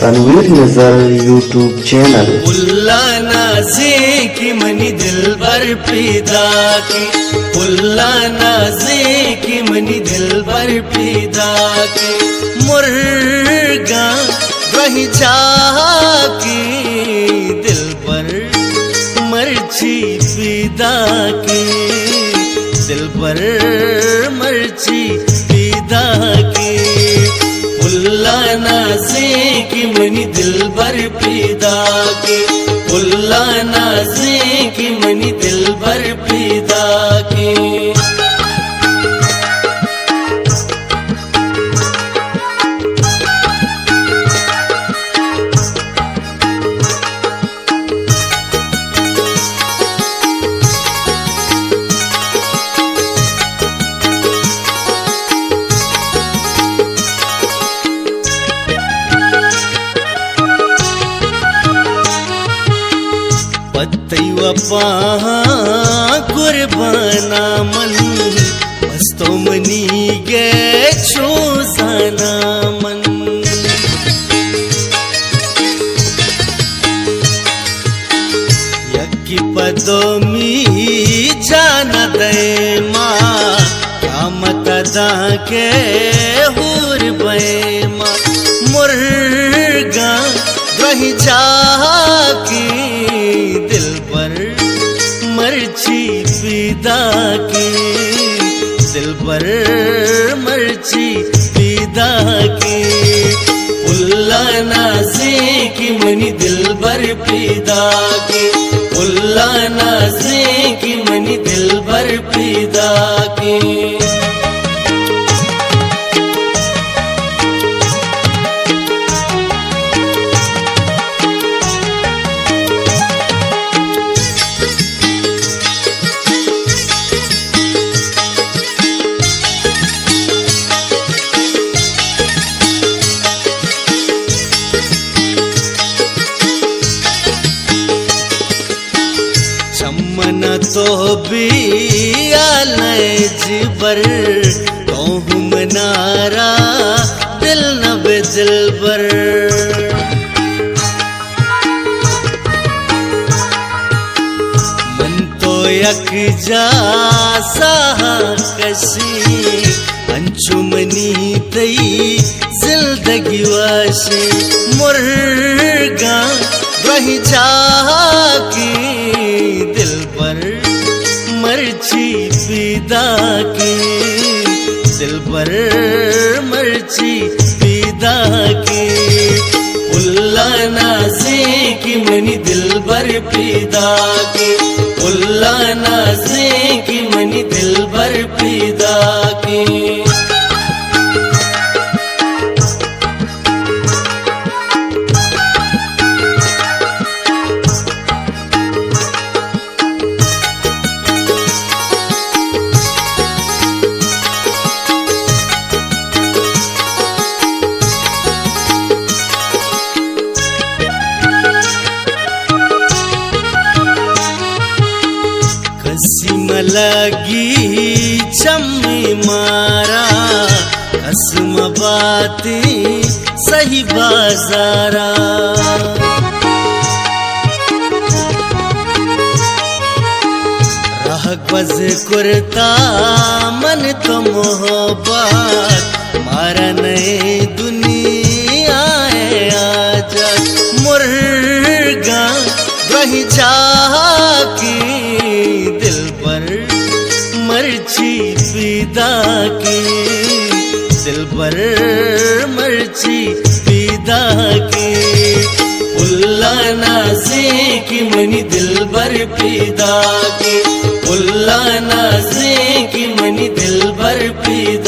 तनवीर नजर YouTube channel. Ulla नाज़े की money दिल भर पैदा की, उल्ला नाज़े की मनी दिल भर पैदा की, मुर्गा वही चाह की दिल पर मर्ची पैदा की, दिल पर मर्ची पैदा की। उल्ला नाज़े की मनी दिल भर पैदा की, उल्ला नाज़े की मनी दिल भर पैदा की। पा कुर्बाना मन मस्तो मनी गे छोसाना मन, यकी पदो मी जाना दे माँ कामत दा के हुर बे माँ, मुर्गा वही चाह की दिल पर मर्ची पैदा की, दिल पर मर्ची पैदा की। उल्ला नाज़े की मनी दिल भर पैदा की, उल्ला नाज़े की मनी दिल भर पैदा की। चमन तो भी जिबर तो मनारा दिल न बेदिल बर, मन तो यक जा साहा कसी अंचुमनी तई जिंदगी वाशे, मुर्गा वही चाह की दिल पर मर्ची पैदा की, दिल पर मर्ची पैदा की। उल्ला नाज़े की मनी दिल भर पैदा की, उल्ला नाज़े की मनी दिल भर पैदा की। लगी चम्मी मारा कसम बातें सही बाजारा, रह गज कुर्ता मन तो मोहब्बत मारा नए दुनिया आजा, मुर्गा वही चाह की दिल पर मर्ची पैदा की, दिल पर मर्ची पैदा की। उल्ला नाज़े की मनी दिल भर पैदा की, उल्ला नाज़े की मनी दिल भर पैदा